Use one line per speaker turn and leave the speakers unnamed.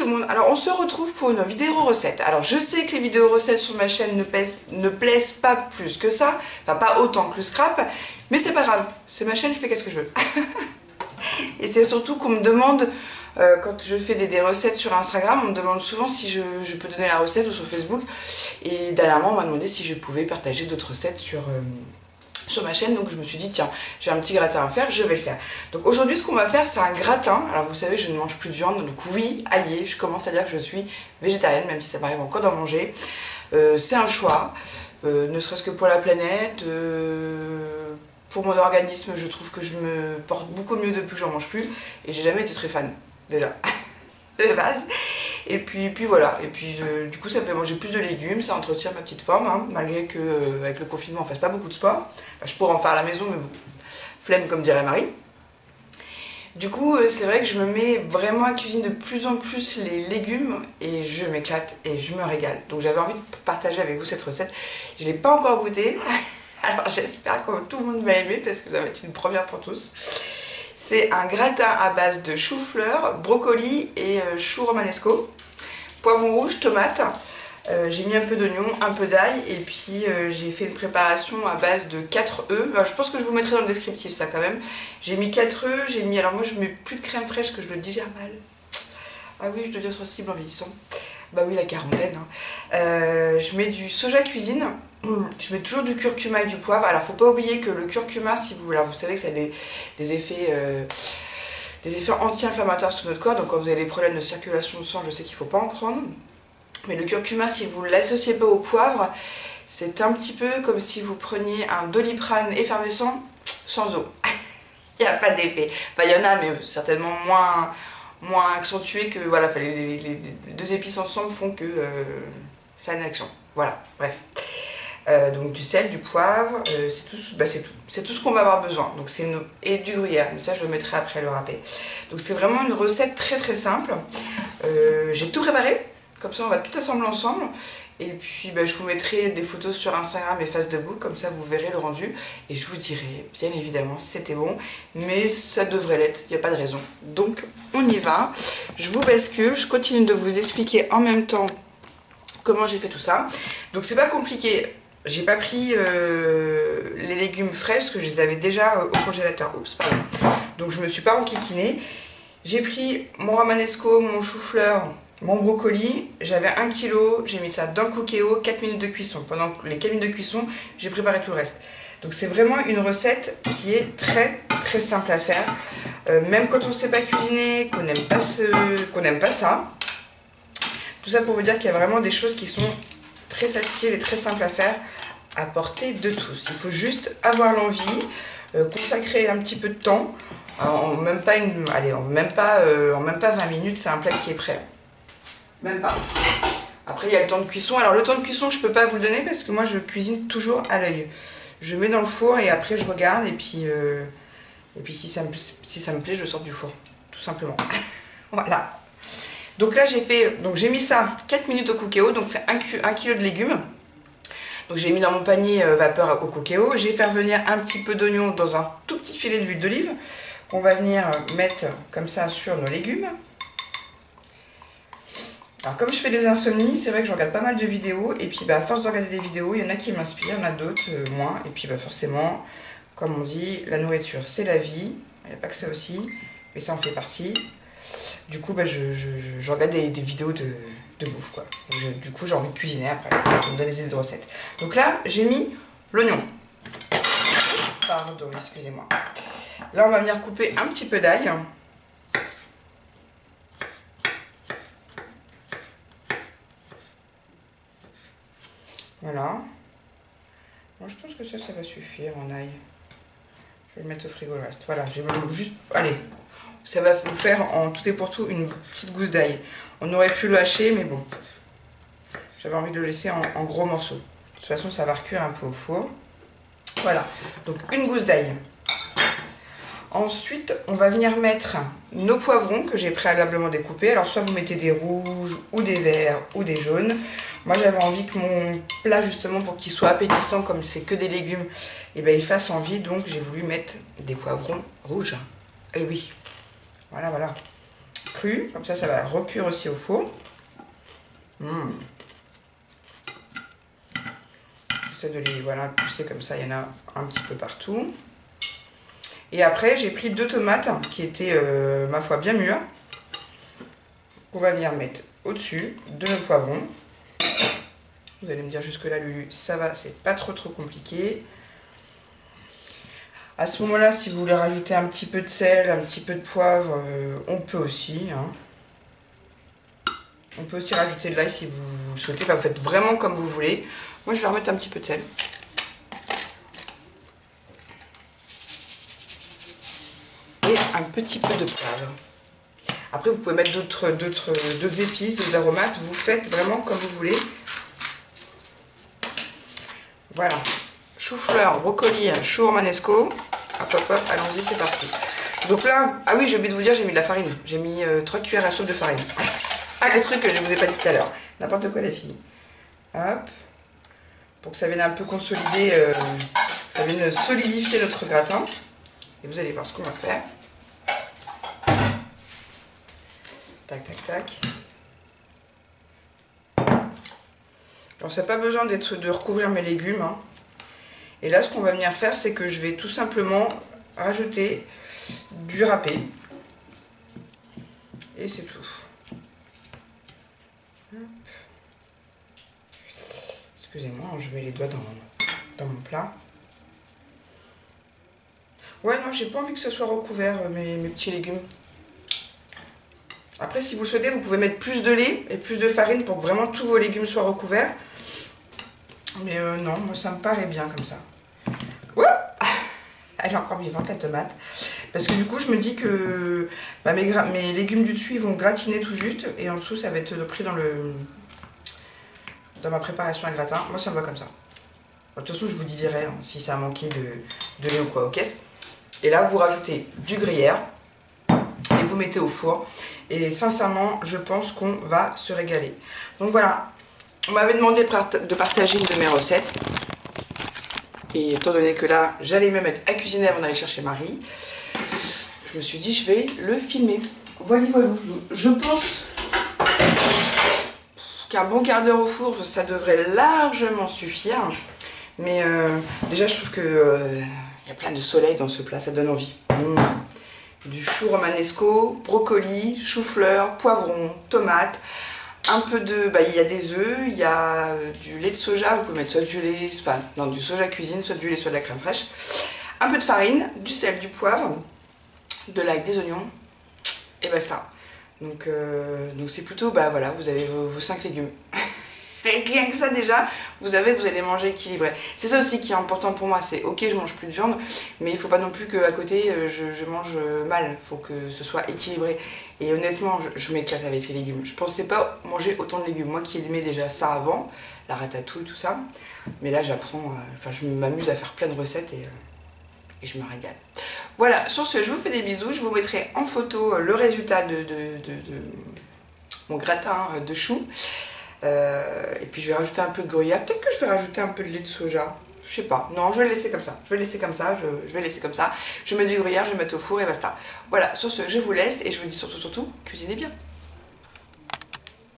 tout le monde, alors on se retrouve pour une vidéo recette. Alors je sais que les vidéos recettes sur ma chaîne ne plaisent pas plus que ça, enfin pas autant que le scrap, mais c'est pas grave, c'est ma chaîne, je fais qu'est-ce que je veux. Et c'est surtout qu'on me demande, quand je fais des recettes sur Instagram, on me demande souvent si je peux donner la recette ou sur Facebook. Et dernièrement on m'a demandé si je pouvais partager d'autres recettes sur ma chaîne, donc je me suis dit tiens, j'ai un petit gratin à faire, je vais le faire. Donc aujourd'hui ce qu'on va faire c'est un gratin. Alors vous savez, je ne mange plus de viande, donc oui, aïe, je commence à dire que je suis végétarienne, même si ça m'arrive encore d'en manger. C'est un choix, ne serait-ce que pour la planète, pour mon organisme, je trouve que je me porte beaucoup mieux depuis que j'en mange plus, et j'ai jamais été très fan, déjà, de base. Et puis voilà, et puis du coup ça me fait manger plus de légumes, ça entretient ma petite forme, hein, malgré que avec le confinement on fasse pas beaucoup de sport. Enfin, je pourrais en faire à la maison, mais bon, flemme comme dirait Marie. Du coup c'est vrai que je me mets vraiment à cuisiner de plus en plus les légumes, et je m'éclate et je me régale. Donc j'avais envie de partager avec vous cette recette, je ne l'ai pas encore goûtée, alors j'espère que tout le monde va aimer parce que ça va être une première pour tous. C'est un gratin à base de chou-fleur, brocoli et chou romanesco, poivron rouge, tomate. J'ai mis un peu d'oignon, un peu d'ail, et puis j'ai fait une préparation à base de 4 œufs. Alors, je pense que je vous mettrai dans le descriptif ça quand même. J'ai mis 4 œufs, j'ai mis, alors moi je mets plus de crème fraîche que je le digère mal. Ah oui, je deviens sensible en vieillissant. Bah oui, la quarantaine. Hein. Je mets du soja cuisine. Je mets toujours du curcuma et du poivre. Alors faut pas oublier que le curcuma, si vous, alors, vous savez que ça a des effets anti-inflammatoires sur notre corps. Donc quand vous avez des problèmes de circulation de sang, je sais qu'il ne faut pas en prendre. Mais le curcuma, si vous ne l'associez pas au poivre, c'est un petit peu comme si vous preniez un Doliprane effervescent sans eau. Il n'y a pas d'effet. Enfin, il y en a, mais certainement moins accentué que, voilà, les deux épices ensemble font que ça a une action. Voilà, bref. Donc du sel, du poivre, c'est tout, bah c'est tout ce qu'on va avoir besoin. Donc et du gruyère, mais ça je le mettrai après le râpé. Donc c'est vraiment une recette très très simple. J'ai tout préparé, comme ça on va tout assembler ensemble. Et puis bah, je vous mettrai des photos sur Instagram et Facebook, comme ça vous verrez le rendu. Et je vous dirai bien évidemment si c'était bon, mais ça devrait l'être, il n'y a pas de raison. Donc on y va, je vous bascule, je continue de vous expliquer en même temps comment j'ai fait tout ça. Donc c'est pas compliqué. J'ai pas pris les légumes frais parce que je les avais déjà au congélateur. Oups, pardon. Donc je me suis pas enquiquinée. J'ai pris mon romanesco, mon chou-fleur, mon brocoli. J'avais 1 kg. J'ai mis ça dans le Cookéo, 4 minutes de cuisson. Pendant les 4 minutes de cuisson, j'ai préparé tout le reste. Donc c'est vraiment une recette qui est très très simple à faire. Même quand on ne sait pas cuisiner, qu'on n'aime pas ça. Tout ça pour vous dire qu'il y a vraiment des choses qui sont très faciles et très simples à faire, à portée de tous. Il faut juste avoir l'envie, consacrer un petit peu de temps, en même pas 20 minutes, c'est un plat qui est prêt. Même pas. Après il y a le temps de cuisson. Alors le temps de cuisson je peux pas vous le donner parce que moi je cuisine toujours à l'œil. Je mets dans le four et après je regarde et puis si ça me plaît je sors du four, tout simplement. Voilà. Donc là j'ai mis ça 4 minutes au Cookéo, donc c'est 1 kg de légumes. Donc j'ai mis dans mon panier vapeur au Cookéo. J'ai fait revenir un petit peu d'oignon dans un tout petit filet d'huile d'olive qu'on va venir mettre comme ça sur nos légumes. Alors comme je fais des insomnies, c'est vrai que je regarde pas mal de vidéos et puis bah, à force de regarder des vidéos, il y en a qui m'inspirent, il y en a d'autres moins. Et puis bah, forcément, comme on dit, la nourriture c'est la vie, il n'y a pas que ça aussi, mais ça en fait partie. Du coup, bah, je regarde des vidéos de bouffe, quoi. Du coup, j'ai envie de cuisiner après. Ça me donne des idées de recettes. Donc là, j'ai mis l'oignon. Pardon, excusez-moi. Là, on va venir couper un petit peu d'ail. Voilà. Moi, je pense que ça va suffire en ail. Je vais le mettre au frigo le reste. Voilà, j'ai juste... Allez. Ça va vous faire en tout et pour tout une petite gousse d'ail. On aurait pu le hacher, mais bon. J'avais envie de le laisser en gros morceaux. De toute façon, ça va recuire un peu au four. Voilà. Donc, une gousse d'ail. Ensuite, on va venir mettre nos poivrons que j'ai préalablement découpés. Alors, soit vous mettez des rouges, ou des verts, ou des jaunes. Moi, j'avais envie que mon plat, justement, pour qu'il soit appétissant, comme c'est que des légumes, et ben, il fasse envie. Donc, j'ai voulu mettre des poivrons rouges. Et oui. Voilà, voilà. cru, comme ça va recuire aussi au four. J'essaie de les pousser comme ça, il y en a un petit peu partout. Et après j'ai pris 2 tomates qui étaient ma foi bien mûres. On va venir mettre au-dessus de nos poivrons. Vous allez me dire jusque là Lulu, ça va, c'est pas trop compliqué. À ce moment là, si vous voulez rajouter un petit peu de sel, un petit peu de poivre, on peut aussi. On peut aussi rajouter de l'ail si vous le souhaitez, enfin vous faites vraiment comme vous voulez. Moi je vais remettre un petit peu de sel. Et un petit peu de poivre. Après vous pouvez mettre d'autres épices, d'autres aromates, vous faites vraiment comme vous voulez. Voilà, chou-fleur, brocoli, chou romanesco. Hop, allons-y, c'est parti. Donc là, ah oui, j'ai oublié de vous dire, j'ai mis de la farine. J'ai mis 3 cuillères à soupe de farine. Ah, les trucs que je ne vous ai pas dit tout à l'heure. N'importe quoi, les filles. Hop. Pour que ça vienne un peu consolider, ça vienne solidifier notre gratin. Et vous allez voir ce qu'on va faire. Tac, tac, tac. Alors ça n'a pas besoin de recouvrir mes légumes. Et là ce qu'on va venir faire, c'est que je vais tout simplement rajouter du râpé. Et c'est tout. Excusez-moi, je mets les doigts dans mon plat. Ouais non, j'ai pas envie que ce soit recouvert mes petits légumes. Après si vous le souhaitez, vous pouvez mettre plus de lait et plus de farine pour que vraiment tous vos légumes soient recouverts. Mais non, moi ça me paraît bien comme ça. Ouais, elle est encore vivante la tomate. Parce que du coup je me dis que mes légumes du dessus ils vont gratiner tout juste. Et en dessous ça va être pris dans ma préparation à gratin. Moi ça me va comme ça. De toute façon je vous dirai si ça a manqué de lait ou quoi, ok. Et là vous rajoutez du gruyère. Et vous mettez au four. Et sincèrement je pense qu'on va se régaler. Donc voilà. On m'avait demandé de partager une de mes recettes. Et étant donné que là, j'allais même être à cuisiner avant d'aller chercher Marie, je me suis dit, je vais le filmer. Voilà. Je pense qu'un bon quart d'heure au four, ça devrait largement suffire. Mais déjà, je trouve que y a plein de soleil dans ce plat, ça donne envie. Du chou romanesco, brocoli, chou-fleur, poivron, tomate. Un peu de... il y a des œufs, il y a du lait de soja, vous pouvez mettre soit du lait, du soja cuisine, soit du lait, soit de la crème fraîche. Un peu de farine, du sel, du poivre, de l'ail, des oignons, et basta. Donc c'est plutôt, voilà, vous avez vos 5 légumes. Rien que ça déjà, vous allez manger équilibré. C'est ça aussi qui est important pour moi, c'est ok je mange plus de viande, mais il faut pas non plus qu'à côté je mange mal, il faut que ce soit équilibré. Et honnêtement, je m'éclate avec les légumes. Je pensais pas manger autant de légumes, moi qui aimais déjà ça avant, la ratatouille, tout ça. Mais là j'apprends, je m'amuse à faire plein de recettes et je me régale. Voilà, sur ce, je vous fais des bisous, je vous mettrai en photo le résultat de mon gratin de choux. Et puis je vais rajouter un peu de gruyère, peut-être que je vais rajouter un peu de lait de soja, je sais pas, non je vais le laisser comme ça, je vais laisser comme ça, je mets du gruyère, je vais mettre au four et basta. Voilà, sur ce je vous laisse et je vous dis surtout, cuisinez bien.